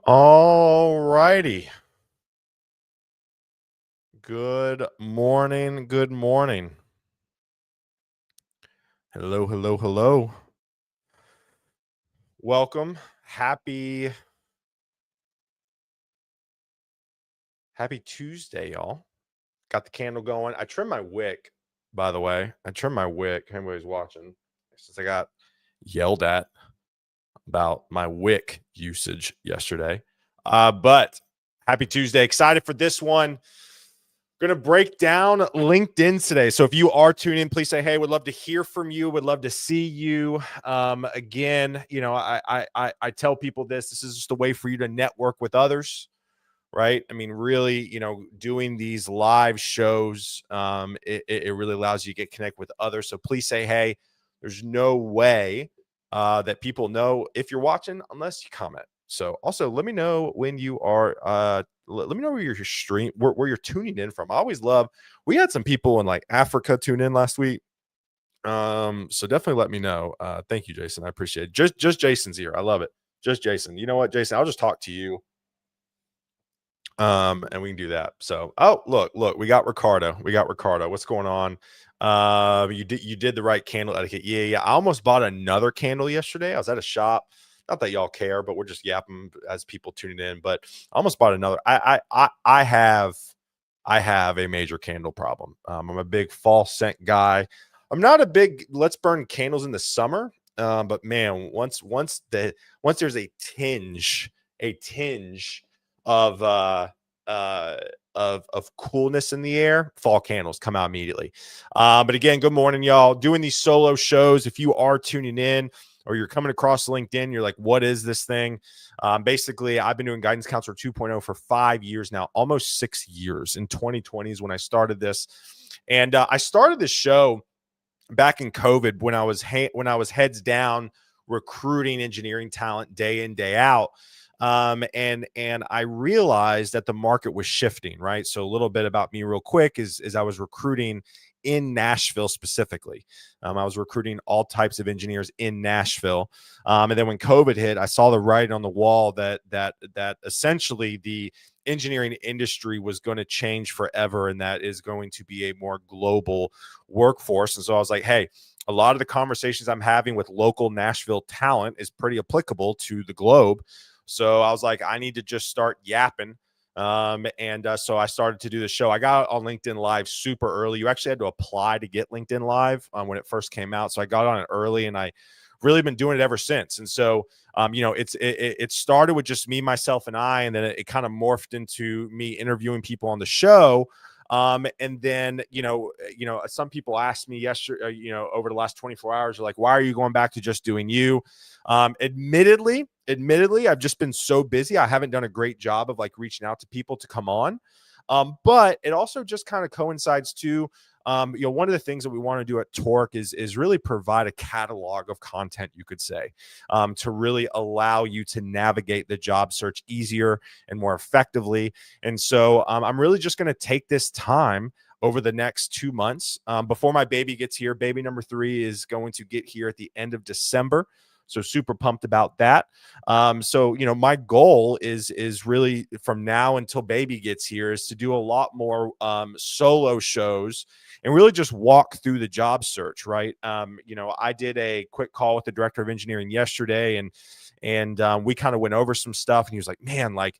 All righty. Good morning. Good morning. Hello, hello, hello. Welcome. Happy Tuesday, y'all. Got the candle going. I trimmed my wick, by the way. I trimmed my wick. Anybody's watching. Since I got yelled at about my wick usage yesterday. But happy Tuesday. Excited for this one. Going to break down LinkedIn today. So if you are tuning in, please say, hey, would love to hear from you. Would love to see you. Again, I tell people this is just a way for you to network with others, right? I mean, really, doing these live shows, it really allows you to get connect with others. So please say, hey, there's no way that people know if you're watching unless you comment. So also let me know when you are let me know where where you're tuning in from. I always love we had some people in like Africa tune in last week. So definitely let me know. Thank you, Jason. I appreciate it. Just Jason's here. I love it. Just Jason. You know what, Jason? I'll just talk to you. And we can do that. So, oh, look, we got Ricardo. What's going on? You did the right candle etiquette. Yeah. I almost bought another candle yesterday. I was at a shop. Not that y'all care, but we're just yapping as people tuning in. But I almost bought another. I have a major candle problem. I'm a big fall scent guy. I'm not a big let's burn candles in the summer. But man, once there's a tinge of uh of coolness in the air, fall candles come out immediately. But again, good morning, y'all. Doing these solo shows. If you are tuning in or you're coming across LinkedIn, you're like, what is this thing? Basically, I've been doing Guidance Counselor 2.0 for 5 years now, almost 6 years. In 2020 is when I started this. And I started this show back in COVID when I was heads down recruiting engineering talent day in, day out. And I realized that the market was shifting, right? So a little bit about me real quick is I was recruiting in Nashville specifically. I was recruiting all types of engineers in Nashville. And then when COVID hit, I saw the writing on the wall that essentially the engineering industry was going to change forever, and that is going to be a more global workforce. And so I was like, hey, a lot of the conversations I'm having with local Nashville talent is pretty applicable to the globe. So I was like, I need to just start yapping. So I started to do the show. I got on LinkedIn Live super early. You actually had to apply to get LinkedIn Live when it first came out. So I got on it early, and I really been doing it ever since. And so, it started with just me, myself, and I, and then it kind of morphed into me interviewing people on the show. And then, some people asked me yesterday, over the last 24 hours, are like, why are you going back to just doing you? Admittedly, I've just been so busy. I haven't done a great job of like reaching out to people to come on. But it also just kind of coincides too. One of the things that we want to do at Torque is really provide a catalog of content, you could say, to really allow you to navigate the job search easier and more effectively. And so I'm really just going to take this time over the next 2 months before my baby gets here. Baby number 3 is going to get here at the end of December. So super pumped about that. So my goal is really from now until baby gets here is to do a lot more solo shows and really just walk through the job search, right? I did a quick call with the director of engineering yesterday, and we kind of went over some stuff, and he was like, man, like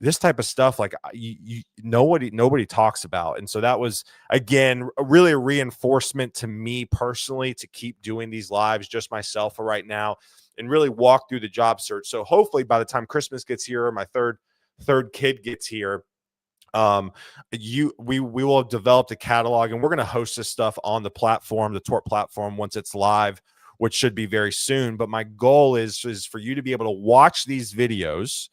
this type of stuff, like nobody talks about. And so that was, again, really a reinforcement to me personally to keep doing these lives just myself for right now and really walk through the job search. So hopefully by the time Christmas gets here, my third kid gets here, we will have developed a catalog, and we're going to host this stuff on the platform, the Torque platform, once it's live, which should be very soon. But my goal is for you to be able to watch these videos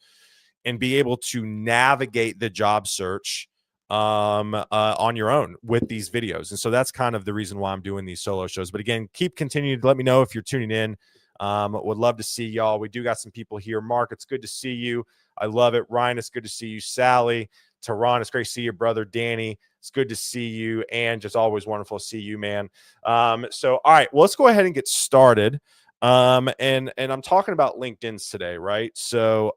and be able to navigate the job search on your own with these videos. And so that's kind of the reason why I'm doing these solo shows. But again, keep continuing to let me know if you're tuning in. Would love to see y'all. We do got some people here. Mark, it's good to see you. I love it. Ryan, it's good to see you. Sally, Tehran, it's great to see you. Brother Danny, it's good to see you. And just always wonderful to see you, man. So, all right, well, let's go ahead and get started. And I'm talking about LinkedIn's today, right? So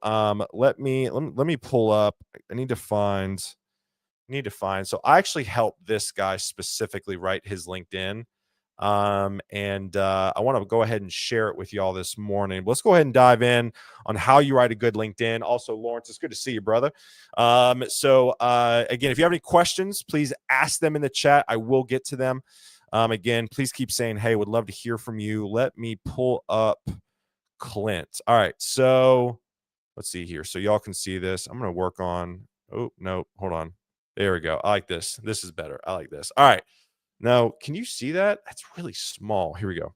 let me pull up. I need to find. So I actually helped this guy specifically write his LinkedIn. And I want to go ahead and share it with y'all this morning. Let's go ahead and dive in on how you write a good LinkedIn. Also, Lawrence, it's good to see you, brother. Again, if you have any questions, please ask them in the chat. I will get to them. Again, please keep saying, hey, would love to hear from you. Let me pull up Clint. All right. So let's see here. So y'all can see this. I'm going to work on, oh, no, hold on. There we go. I like this. This is better. I like this. All right. Now, can you see that? That's really small. Here we go.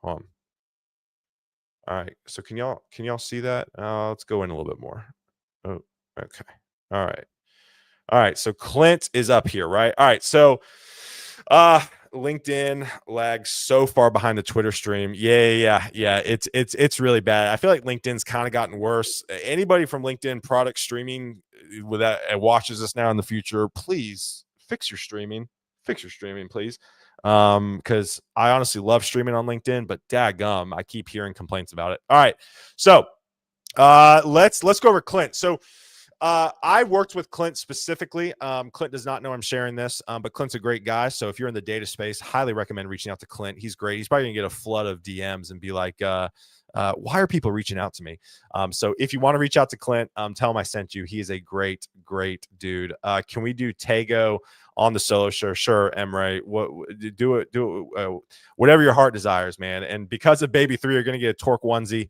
Hold on. All right. So can y'all see that? Let's go in a little bit more. Oh, okay. All right. All right. So Clint is up here, right? All right. So LinkedIn lags so far behind the Twitter stream. Yeah. It's really bad. I feel like LinkedIn's kind of gotten worse. Anybody from LinkedIn product streaming with that watches us now in the future, please fix your streaming. Fix your streaming, please. Because I honestly love streaming on LinkedIn, but daggum, I keep hearing complaints about it. All right. So let's go over Clint. So I worked with Clint specifically. Clint does not know I'm sharing this, but Clint's a great guy. So if you're in the data space, highly recommend reaching out to Clint. He's great. He's probably gonna get a flood of DMs and be like, why are people reaching out to me? So if you want to reach out to Clint, tell him I sent you. He is a great dude. Can we do Tago on the solo show? Sure, Emre. Do it. Whatever your heart desires, man. And because of Baby 3, you're gonna get a Torque onesie.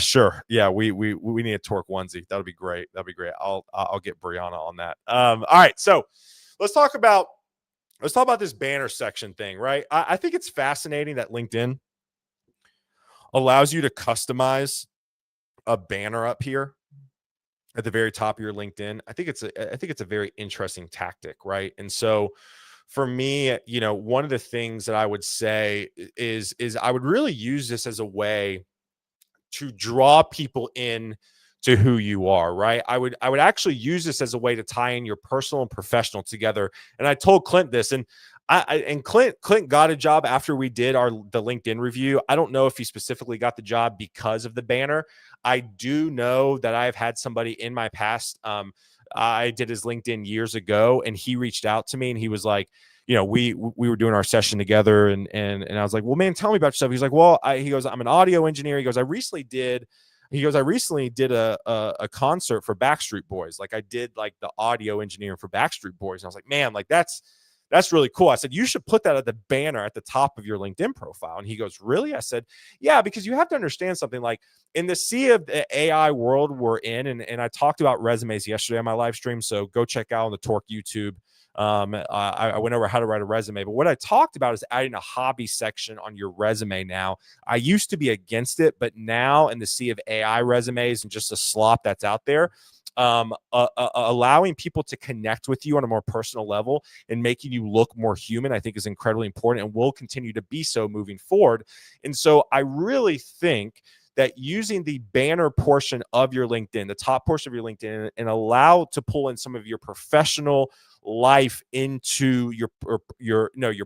Sure. Yeah, we need a Torque onesie. That'll be great. I'll get Brianna on that. All right. So let's talk about this banner section thing, right? I think it's fascinating that LinkedIn allows you to customize a banner up here at the very top of your LinkedIn. I think it's a very interesting tactic, right? And so for me, one of the things that I would say is I would really use this as a way to draw people in to who you are, right? I would actually use this as a way to tie in your personal and professional together. And I told Clint this, and Clint got a job after we did the LinkedIn review. I don't know if he specifically got the job because of the banner. I do know that I've had somebody in my past. I did his LinkedIn years ago, and he reached out to me, and he was like, we were doing our session together, and I was like, well, man, tell me about yourself. He's like, well, he goes, I'm an audio engineer. He goes, I recently did a concert for Backstreet Boys. Like I did like the audio engineering for Backstreet Boys. And I was like, man, like that's really cool. I said, you should put that at the banner at the top of your LinkedIn profile. And he goes, really? I said, yeah, because you have to understand something. Like in the sea of the AI world we're in, and I talked about resumes yesterday on my live stream. So go check out on the Torque YouTube. I went over how to write a resume, but what I talked about is adding a hobby section on your resume now. I used to be against it, but now in the sea of AI resumes and just the slop that's out there, allowing people to connect with you on a more personal level and making you look more human, I think is incredibly important and will continue to be so moving forward. And so I really think that using the banner portion of your LinkedIn, the top portion of your LinkedIn, and allow to pull in some of your professional life into your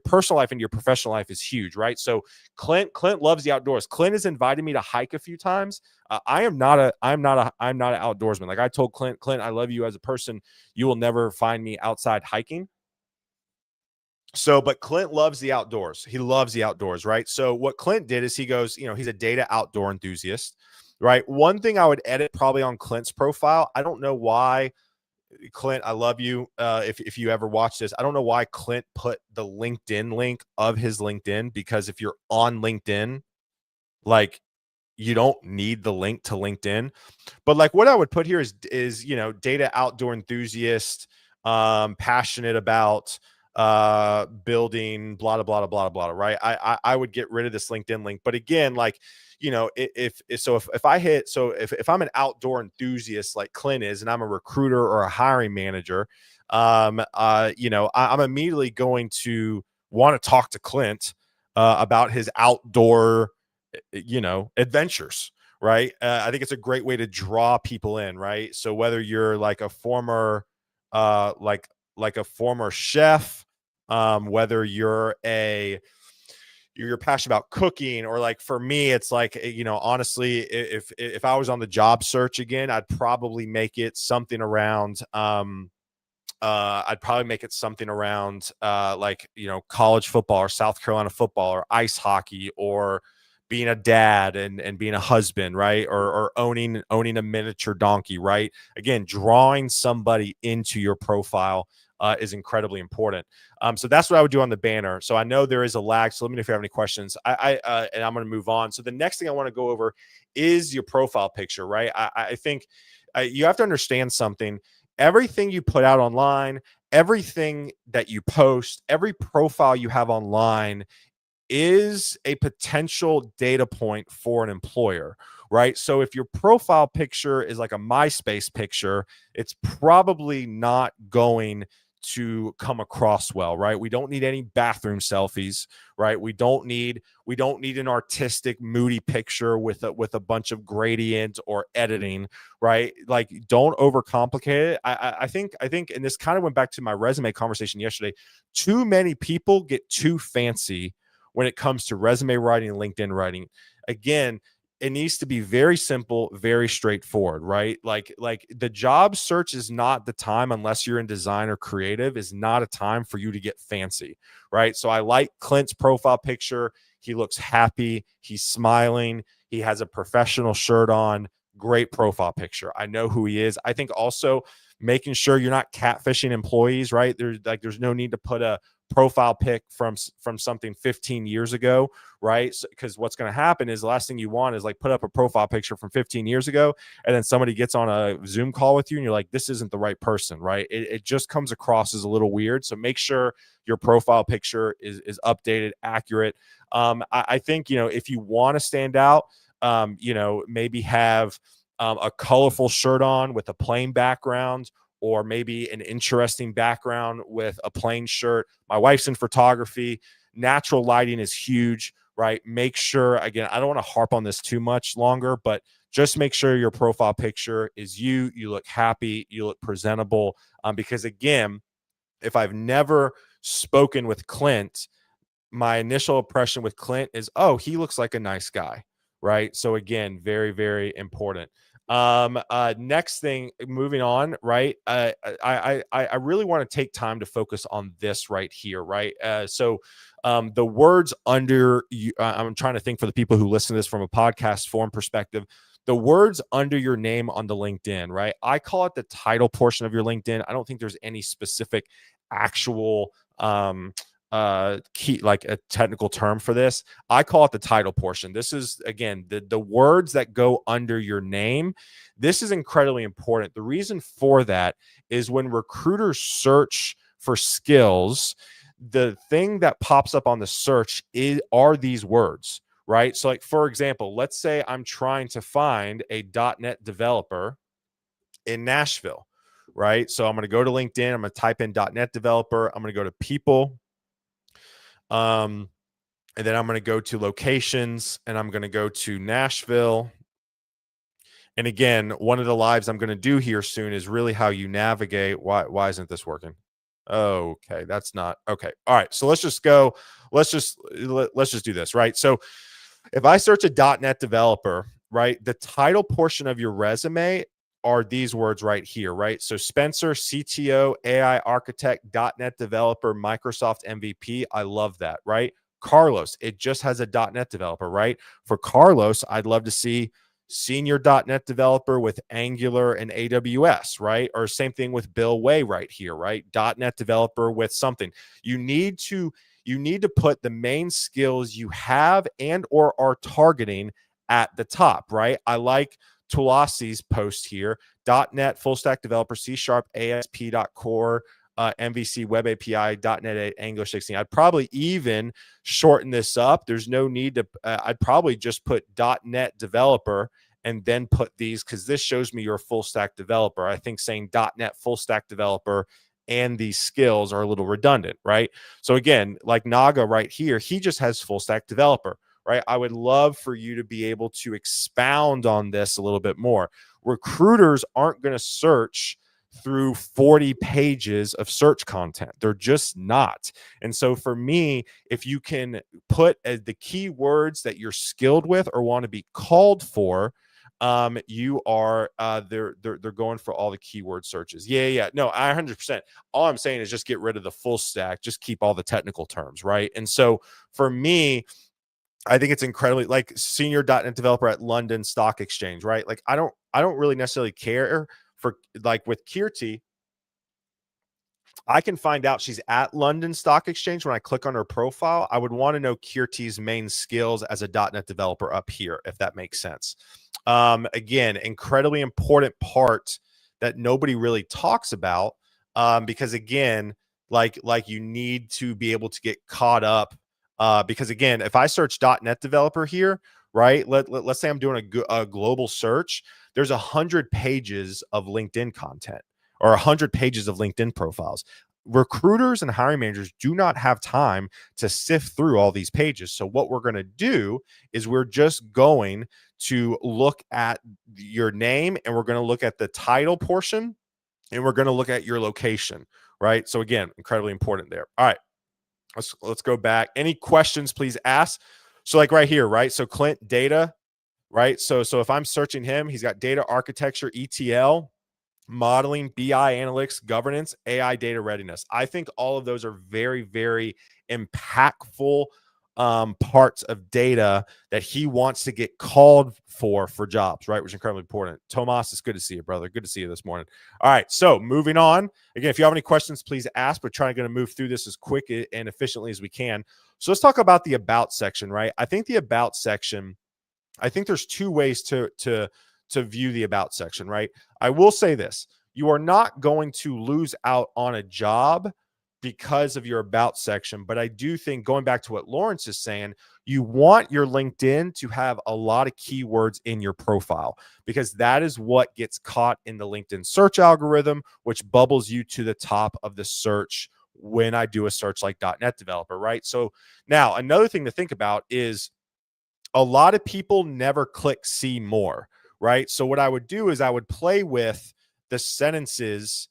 personal life into your professional life is huge, right? So Clint loves the outdoors. Clint has invited me to hike a few times. I'm not an outdoorsman. Like I told Clint, I love you as a person. You will never find me outside hiking. So, but Clint loves the outdoors. He loves the outdoors, right? So what Clint did is he goes, he's a data outdoor enthusiast, right? One thing I would edit probably on Clint's profile. I don't know why, Clint, I love you. If you ever watch this, I don't know why Clint put the LinkedIn link of his LinkedIn, because if you're on LinkedIn, like you don't need the link to LinkedIn. But like what I would put here is data outdoor enthusiast, passionate about building blah blah blah blah, right? I would get rid of this LinkedIn link. But again, like if I'm an outdoor enthusiast like Clint is, and I'm a recruiter or a hiring manager, I'm immediately going to want to talk to Clint about his outdoor adventures, right? I think it's a great way to draw people in, right? So whether you're like a former like a former chef, whether you're a you're passionate about cooking, or like for me, it's like, honestly, if I was on the job search again, I'd probably make it something around, like, college football or South Carolina football or ice hockey, or being a dad and being a husband, right? Or owning a miniature donkey, right? Again, drawing somebody into your profile is incredibly important. So that's what I would do on the banner. So I know there is a lag. So let me know if you have any questions. And I'm going to move on. So the next thing I want to go over is your profile picture, right? I think you have to understand something. Everything you put out online, everything that you post, every profile you have online is a potential data point for an employer, right? So if your profile picture is like a MySpace picture, it's probably not going to come across well, right? We don't need any bathroom selfies, right? We don't need an artistic moody picture with a bunch of gradient or editing, right? Like, don't overcomplicate it. I think and this kind of went back to my resume conversation yesterday. Too many people get too fancy when it comes to resume writing and LinkedIn writing. Again, it needs to be very simple, very straightforward, right? Like the job search is not the time, unless you're in design or creative, is not a time for you to get fancy, right? So I like Clint's profile picture. He looks happy. He's smiling. He has a professional shirt on. Great profile picture. I know who he is. I think also making sure you're not catfishing employees, right? There's no need to put a profile pic from something 15 years ago, right? Because what's going to happen is the last thing you want is like put up a profile picture from 15 years ago, and then somebody gets on a Zoom call with you and you're like, this isn't the right person, right? It just comes across as a little weird. So make sure your profile picture is updated, accurate. I think, if you want to stand out, maybe have a colorful shirt on with a plain background, or maybe an interesting background with a plain shirt. My wife's in photography. Natural lighting is huge, right? Make sure, again, I don't want to harp on this too much longer, but just make sure your profile picture is you. You look happy. You look presentable. Because again, if I've never spoken with Clint, my initial impression with Clint is, oh, he looks like a nice guy, right? So again, very, very important. Next thing, moving on, right? I really want to take time to focus on this right here, right? The words under you, I'm trying to think for the people who listen to this from a podcast form perspective, the words under your name on the LinkedIn, right? I call it the title portion of your LinkedIn. I don't think there's any specific actual key, like a technical term for this. I call it the title portion. This is, again, the words that go under your name. This is incredibly important. The reason for that is when recruiters search for skills, the thing that pops up on the search are these words, right? So like, for example, let's say I'm trying to find a .NET developer in Nashville, right? So I'm going to go to LinkedIn. I'm going to type in .NET developer. I'm going to go to people. And then I'm going to go to locations, and I'm going to go to Nashville. And again, one of the lives I'm going to do here soon is really how you navigate. Why isn't this working? Okay, that's not okay. All right, so let's just go. Let's just do this, right? So if I search a .NET developer, right, the title portion of your resume are these words right here, right? So Spencer, CTO, AI architect, .NET developer, Microsoft MVP. I love that, right? Carlos, it just has a .NET developer, right? For Carlos, I'd love to see senior .NET developer with Angular and AWS, right? Or same thing with Bill Way right here, right? .NET developer with something. You need to put the main skills you have and or are targeting at the top, right? I like Tulasi's post here, .NET full stack developer, C#, ASP.core, MVC web API, .NET 8, Angular 16. I'd probably even shorten this up. There's no need to, I'd probably just put .NET developer and then put these, because this shows me you're a full stack developer. I think saying .NET full stack developer and these skills are a little redundant, right? So again, like Naga right here, he just has full stack developer, right? I would love for you to be able to expound on this a little bit more. Recruiters aren't going to search through 40 pages of search content. They're just not. And so for me, if you can put the keywords that you're skilled with or want to be called for, you are they're going for all the keyword searches. Yeah. No, 100%. All I'm saying is just get rid of the full stack, just keep all the technical terms, right? And so for me, I think it's incredibly, like, senior .NET developer at London Stock Exchange, right? Like I don't really necessarily care for, like, with Kirti. I can find out she's at London Stock Exchange when I click on her profile. I would want to know Kirti's main skills as a .NET developer up here, if that makes sense. Again, incredibly important part that nobody really talks about, because again, like you need to be able to get caught up. Because again, if I search .NET developer here, right? Let's say I'm doing a global search. There's 100 pages of LinkedIn content or 100 pages of LinkedIn profiles. Recruiters and hiring managers do not have time to sift through all these pages. So what we're going to do is we're just going to look at your name, and we're going to look at the title portion, and we're going to look at your location, right? So again, incredibly important there. All right, let's go back. Any questions, please ask. So like right here, right? So Clint, data, right? So if I'm searching him, he's got data architecture, ETL, modeling, BI analytics, governance, AI data readiness. I think all of those are very, very impactful parts of data that he wants to get called for jobs, right? Which is incredibly important. Tomas, it's good to see you, brother. Good to see you this morning. All right, so moving on. Again, if you have any questions, please ask. We're trying to move through this as quick and efficiently as we can. So let's talk about the about section, right? I think the about section, I think there's two ways to view the about section, right? I will say this: you are not going to lose out on a job because of your about section. But I do think, going back to what Lawrence is saying, you want your LinkedIn to have a lot of keywords in your profile, because that is what gets caught in the LinkedIn search algorithm, which bubbles you to the top of the search when I do a search like .NET developer, right? So now another thing to think about is a lot of people never click see more, right? So what I would do is I would play with the sentences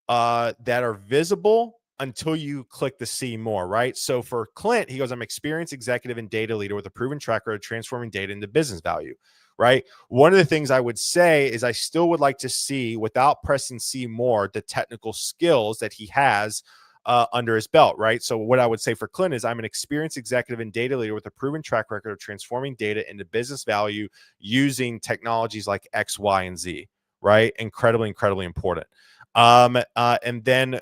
that are visible until you click the see more, right? So for Clint, he goes, I'm experienced executive and data leader with a proven track record of transforming data into business value, right? One of the things I would say is I still would like to see, without pressing see more, the technical skills that he has under his belt, right? So what I would say for Clint is I'm an experienced executive and data leader with a proven track record of transforming data into business value using technologies like X, Y, and Z, right? Incredibly, incredibly important. And then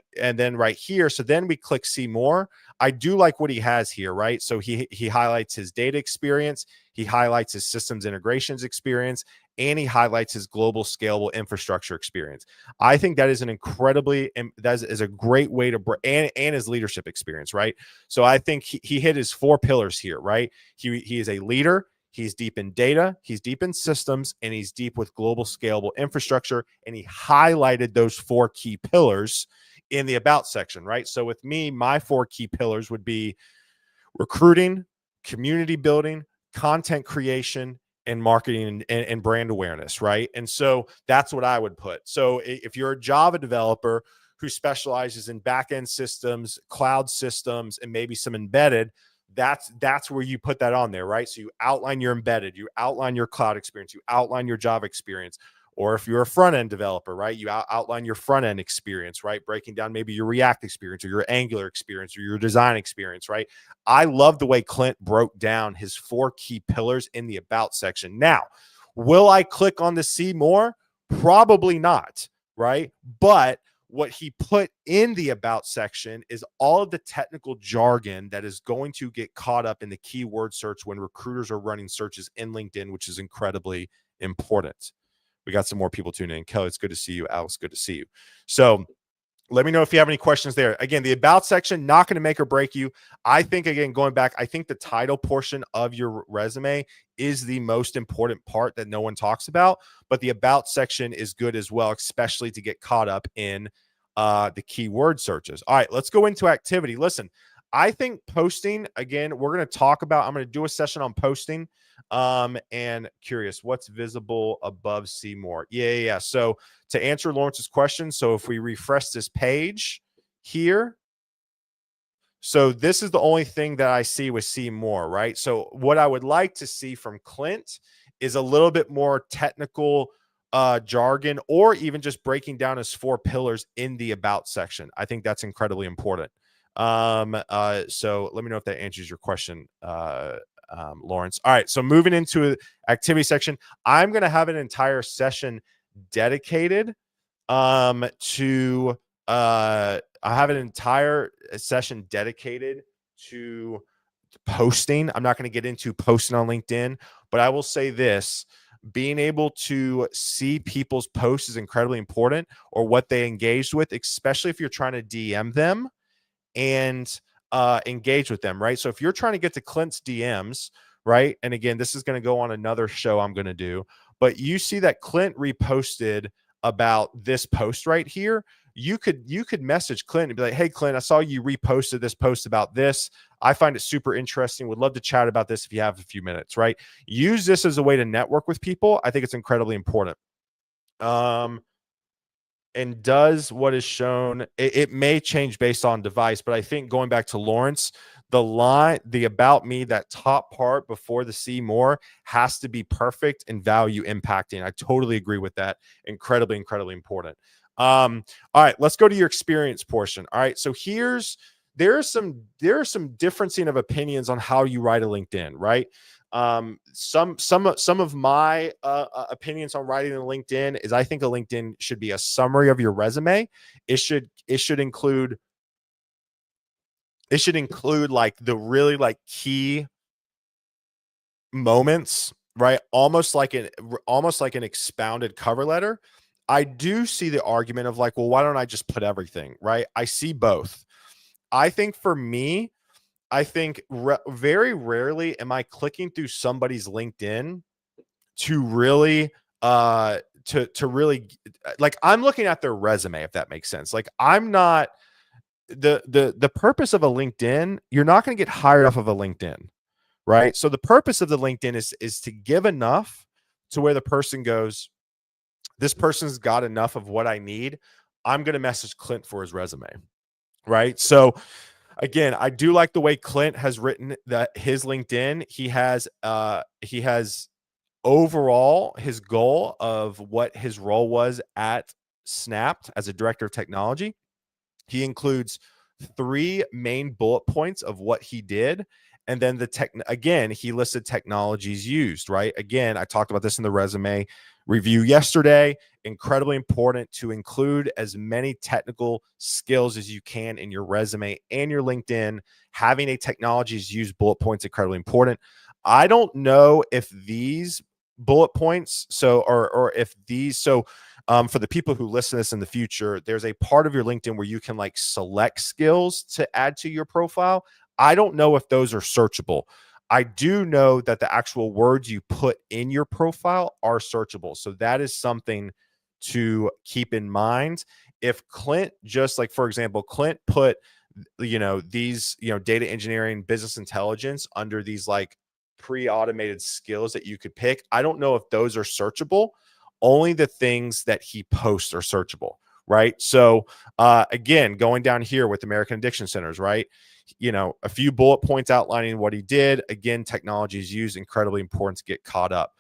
right here, so then we click see more. I do like what he has here, right? So he highlights his data experience, he highlights his systems integrations experience, and he highlights his global scalable infrastructure experience. I think that is that is a great way to and his leadership experience, right? So I think he hit his 4 pillars here, right? He is a leader. He's deep in data, he's deep in systems, and he's deep with global scalable infrastructure. And he highlighted those 4 key pillars in the about section, right? So with me, my 4 key pillars would be recruiting, community building, content creation, and marketing and brand awareness, right? And so that's what I would put. So if you're a Java developer who specializes in backend systems, cloud systems, and maybe some embedded, that's where you put that on there, right? So you outline your embedded, you outline your cloud experience, you outline your Java experience. Or if you're a front-end developer, right, you outline your front-end experience, right, breaking down maybe your React experience or your Angular experience or your design experience, right? I love the way Clint broke down his 4 key pillars in the about section. Now, will I click on the see more? Probably not, right? But what he put in the about section is all of the technical jargon that is going to get caught up in the keyword search when recruiters are running searches in LinkedIn, which is incredibly important. We got some more people tuning in. Kelly, it's good to see you. Alex, good to see you. So let me know if you have any questions there. Again, the about section, not going to make or break you. I think, again, going back, I think the title portion of your resume is the most important part that no one talks about, but the about section is good as well, especially to get caught up in the keyword searches. All right, let's go into activity. Listen, I think posting, again, we're going to talk about, I'm going to do a session on posting And curious, what's visible above see more? Yeah. So to answer Lawrence's question, so if we refresh this page here, so this is the only thing that I see with see more, right? So what I would like to see from Clint is a little bit more technical jargon, or even just breaking down his 4 pillars in the about section. I think that's incredibly important. So let me know if that answers your question, Lawrence. All right, so moving into activity section, I'm going to have an entire session dedicated to I have an entire session dedicated to posting. I'm not going to get into posting on LinkedIn, but I will say this: being able to see people's posts is incredibly important, or what they engaged with, especially if you're trying to DM them and engage with them, right? So if you're trying to get to Clint's DMs, right? And again, this is going to go on another show I'm going to do, but you see that Clint reposted about this post right here. You could message Clint and be like, "Hey Clint, I saw you reposted this post about this. I find it super interesting. Would love to chat about this if you have a few minutes," right? Use this as a way to network with people. I think it's incredibly important. And does what is shown, it may change based on device, but I think going back to Lawrence, the about me, that top part before the see more, has to be perfect and value impacting. I totally agree with that. Incredibly important. All right, let's go to your experience portion. All right, so there are some differencing of opinions on how you write a LinkedIn, right? Some of my opinions on writing a LinkedIn is, I think a LinkedIn should be a summary of your resume. It should include like the really like key moments, right? Almost like an expounded cover letter. I do see the argument of like, well, why don't I just put everything, right? I see both. I think for me, very rarely am I clicking through somebody's LinkedIn to really to really, like, I'm looking at their resume, if that makes sense. Like, I'm not the purpose of a LinkedIn, you're not going to get hired off of a LinkedIn, right? So the purpose of the LinkedIn is to give enough to where the person goes, this person's got enough of what I need. I'm going to message Clint for his resume, right? So again, I do like the way Clint has written that his LinkedIn. He has overall his goal of what his role was at Snapped as a director of technology. He includes 3 main bullet points of what he did. And then again, he listed technologies used, right? Again, I talked about this in the resume review yesterday. Incredibly important to include as many technical skills as you can in your resume and your LinkedIn. Having a technologies used bullet points incredibly important. I don't know if these bullet points, or if these, for the people who listen to this in the future, there's a part of your LinkedIn where you can like select skills to add to your profile. I don't know if those are searchable. I do know that the actual words you put in your profile are searchable. So that is something to keep in mind. If Clint, just like, for example, Clint put, these, data engineering, business intelligence under these like pre-automated skills that you could pick, I don't know if those are searchable. Only the things that he posts are searchable, right? So again, going down here with American Addiction Centers, right? A few bullet points outlining what he did. Again, technology is used, incredibly important to get caught up.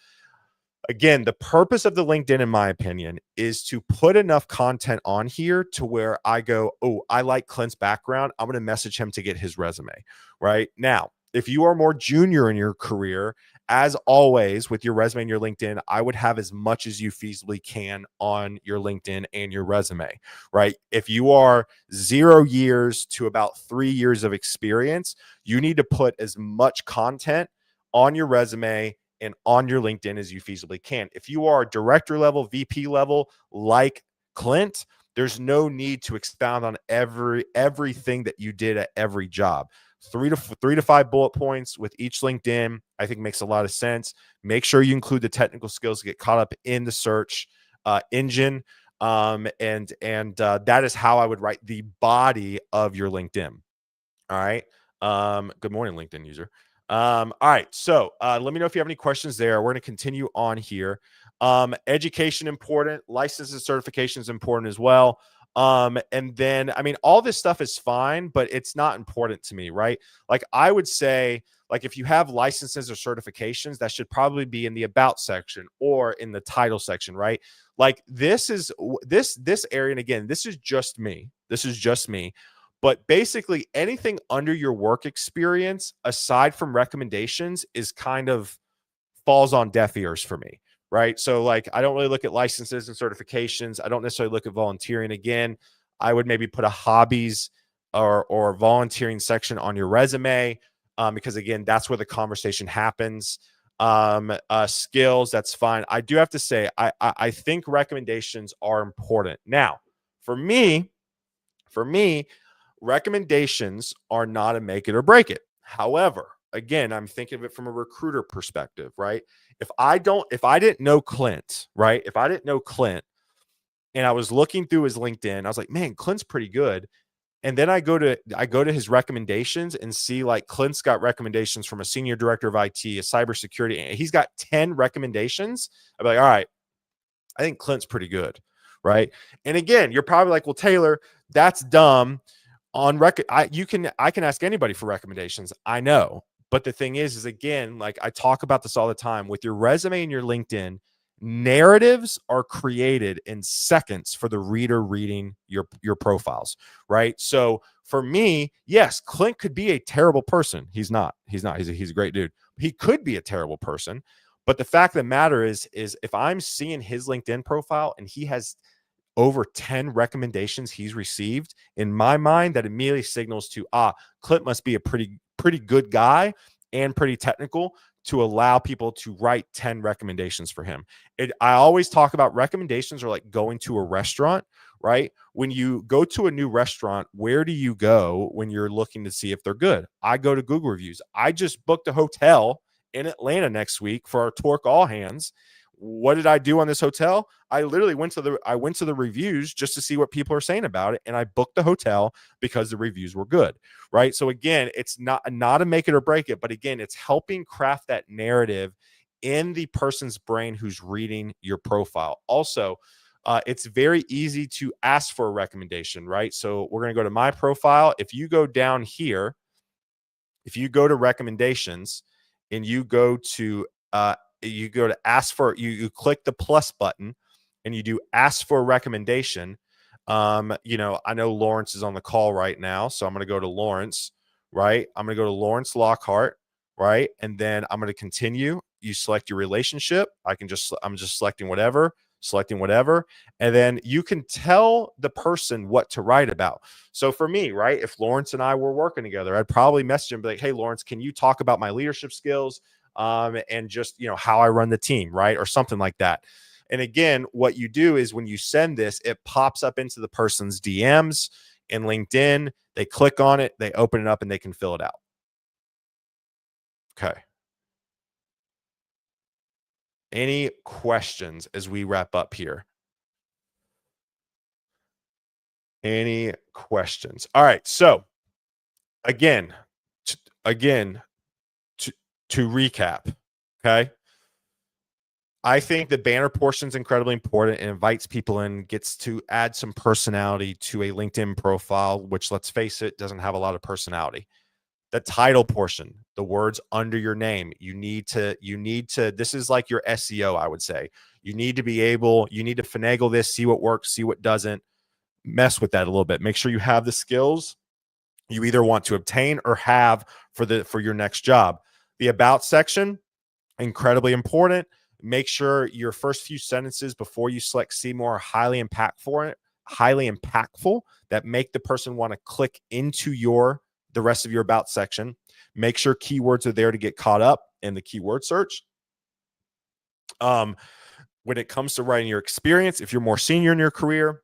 Again, the purpose of the LinkedIn, in my opinion, is to put enough content on here to where I go, oh, I like Clint's background, I'm going to message him to get his resume, right? Now, if you are more junior in your career, as always, with your resume and your LinkedIn, I would have as much as you feasibly can on your LinkedIn and your resume, right? If you are 0 years to about 3 years of experience, you need to put as much content on your resume and on your LinkedIn as you feasibly can. If you are director level, VP level, like Clint, there's no need to expound on everything that you did at every job. 3 to 5 bullet points with each LinkedIn, I think, makes a lot of sense. Make sure you include the technical skills to get caught up in the search engine. And that is how I would write the body of your LinkedIn. All right. Good morning, LinkedIn user. All right. So let me know if you have any questions there. We're going to continue on here. Education important, licenses, certifications important as well. And then, I mean, all this stuff is fine, but it's not important to me, right? Like I would say, like if you have licenses or certifications, that should probably be in the about section or in the title section, right? Like this is this area, and again, this is just me. This is just me. But basically, anything under your work experience, aside from recommendations, is kind of falls on deaf ears for me, right? So, like, I don't really look at licenses and certifications. I don't necessarily look at volunteering. Again, I would maybe put a hobbies or volunteering section on your resume, because again, that's where the conversation happens. Skills, that's fine. I do have to say, I think recommendations are important. Now, for me, recommendations are not a make it or break it. However, again, I'm thinking of it from a recruiter perspective, right? If I didn't know Clint, right? If I didn't know Clint and I was looking through his LinkedIn, I was like, man, Clint's pretty good. And then I go to his recommendations and see like Clint's got recommendations from a senior director of IT, a cybersecurity, and he's got 10 recommendations. I'd be like, all right, I think Clint's pretty good, right? And again, you're probably like, well, Taylor, that's dumb. I can ask anybody for recommendations. I know. But the thing is again, like I talk about this all the time with your resume and your LinkedIn, narratives are created in seconds for the reader reading your profiles, right? So for me, yes, Clint could be a terrible person. He's not. He's a great dude. He could be a terrible person. But the fact of the matter is if I'm seeing his LinkedIn profile and he has over 10 recommendations he's received, in my mind, that immediately signals to, Clint must be a pretty good guy and pretty technical to allow people to write 10 recommendations for him. I always talk about recommendations are like going to a restaurant, right? When you go to a new restaurant, where do you go when you're looking to see if they're good? I go to Google reviews. I just booked a hotel in Atlanta next week for our Torque All Hands. What did I do on this hotel? I literally went to the reviews just to see what people are saying about it, and I booked the hotel because the reviews were good, right? So again, it's not a make it or break it, but again, it's helping craft that narrative in the person's brain who's reading your profile. Also, it's very easy to ask for a recommendation, right? So we're going to go to my profile. If you go down here, if you go to recommendations and you go to ask for, you click the plus button and you do ask for a recommendation. I know Lawrence is on the call right now, so I'm going to go to Lawrence, right? I'm going to go to Lawrence Lockhart, right? And then I'm going to continue. You select your relationship. I'm just selecting whatever, and then you can tell the person what to write about. So for me, right, if Lawrence and I were working together, I'd probably message him, be like, hey, Lawrence, can you talk about my leadership skills? And just, how I run the team, right? Or something like that. And again, what you do is when you send this, it pops up into the person's DMs in LinkedIn. They click on it, they open it up, and they can fill it out. Okay. Any questions as we wrap up here? Any questions? All right. So again, to recap, okay? I think the banner portion is incredibly important. It invites people in, gets to add some personality to a LinkedIn profile, which, let's face it, doesn't have a lot of personality. The title portion, the words under your name, you need to, this is like your SEO, I would say. You need to finagle this, see what works, see what doesn't, mess with that a little bit. Make sure you have the skills you either want to obtain or have for your next job. The about section, incredibly important. Make sure your first few sentences before you select see more are highly impactful that make the person want to click into the rest of your about section. Make sure keywords are there to get caught up in the keyword search. When it comes to writing your experience, if you're more senior in your career,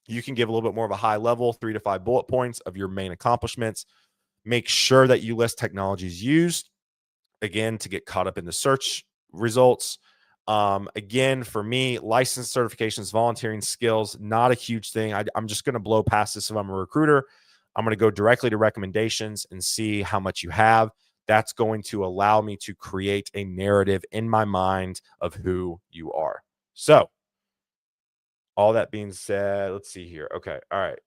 you can give a little bit more of a high level, 3 to 5 bullet points of your main accomplishments. Make sure that you list technologies used, again, to get caught up in the search results. Again, for me, license, certifications, volunteering, skills, not a huge thing. I'm just going to blow past this if I'm a recruiter. I'm going to go directly to recommendations and see how much you have. that's going to allow me to create a narrative in my mind of who you are. So, all that being said, let's see here. Okay. All right.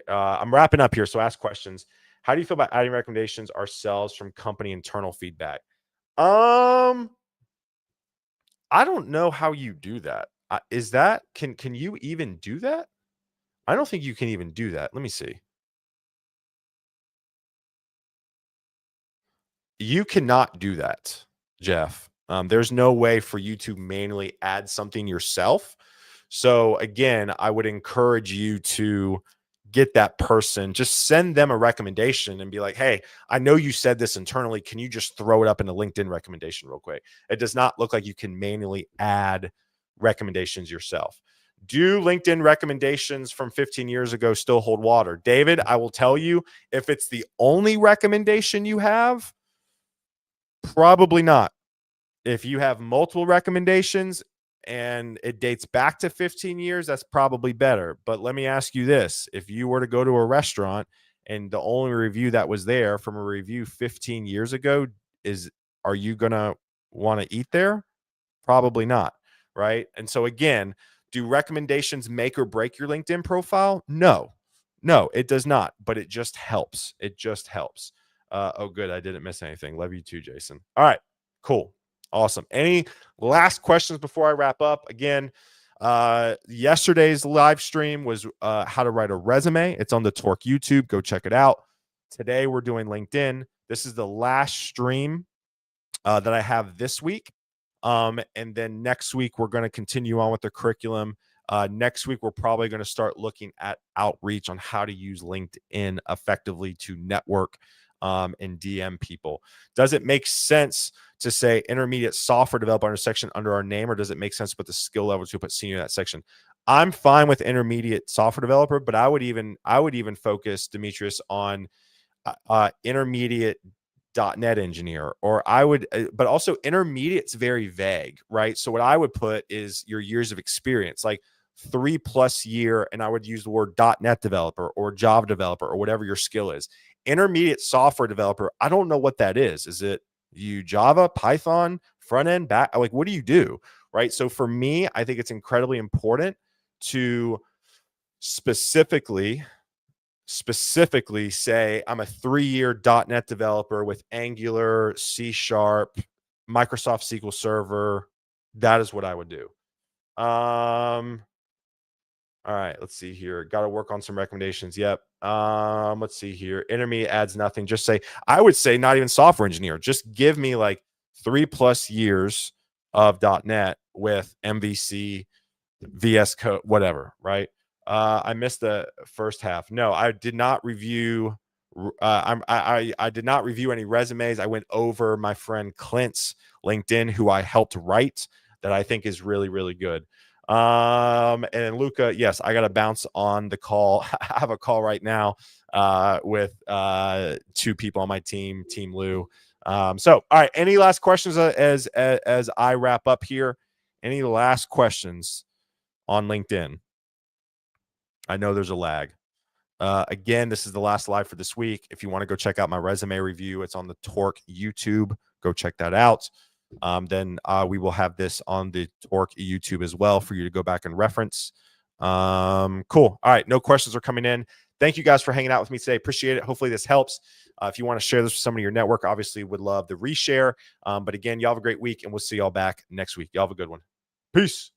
I'm wrapping up here. So ask questions. How do you feel about adding recommendations ourselves from company internal feedback? I don't know how you do that. Is that can you even do that? I don't think you can even do that. Let me see. You cannot do that, Jeff. There's no way for you to manually add something yourself. So again, I would encourage you to get that person, just send them a recommendation and be like, hey, I know you said this internally. Can you just throw it up in a LinkedIn recommendation real quick? It does not look like you can manually add recommendations yourself. Do LinkedIn recommendations from 15 years ago still hold water? David, I will tell you, if it's the only recommendation you have, probably not. If you have multiple recommendations and it dates back to 15 years, that's probably better. But let me ask you this. If you were to go to a restaurant and the only review that was there from a review 15 years ago are you going to want to eat there? Probably not, right? And so again, do recommendations make or break your LinkedIn profile? No. No, it does not, but it just helps. It just helps. Oh, good. I didn't miss anything. Love you too, Jason. All right, cool. Awesome. Any last questions before I wrap up? Again, yesterday's live stream was how to write a resume. It's on the Torque YouTube. Go check it out. Today we're doing LinkedIn. This is the last stream that I have this week. And then next week, we're going to continue on with the curriculum. Next week, we're probably going to start looking at outreach on how to use LinkedIn effectively to network and DM people. Does it make sense to say intermediate software developer section under our name, or does it make sense to put the skill level to put senior in that section? I'm fine with intermediate software developer, but I would even focus, Demetrius, on intermediate .NET engineer, or I would, but also intermediate's very vague, right? So what I would put is your years of experience, like 3+ year, and I would use the word .NET developer or Java developer or whatever your skill is. Intermediate software developer, I don't know what that is. Is it you Java, Python, front end, back? Like, what do you do, right? So for me, I think it's incredibly important to specifically say I'm a 3-year .NET developer with Angular, C#, Microsoft SQL Server. That is what I would do. All right, let's see here. Got to work on some recommendations. Yep. Let's see here. Intermediate adds nothing. Just say, I would say not even software engineer. Just give me like 3+ years of .NET with MVC, VS Code, whatever, right? I missed the first half. No, I did not review. I did not review any resumes. I went over my friend Clint's LinkedIn, who I helped write, that I think is really, really good. And Luca, yes, I got to bounce on the call. I have a call right now with 2 people on my team, Team Lou. So, all right. Any last questions as I wrap up here? Any last questions on LinkedIn? I know there's a lag. Again, this is the last live for this week. If you want to go check out my resume review, it's on the Torque YouTube. Go check that out. Then we will have this on the Torque YouTube as well for you to go back and reference. Cool. All right. No questions are coming in. Thank you guys for hanging out with me today. Appreciate it. Hopefully this helps. If you want to share this with somebody in your network, obviously would love the reshare. But again, y'all have a great week, and we'll see y'all back next week. Y'all have a good one. Peace.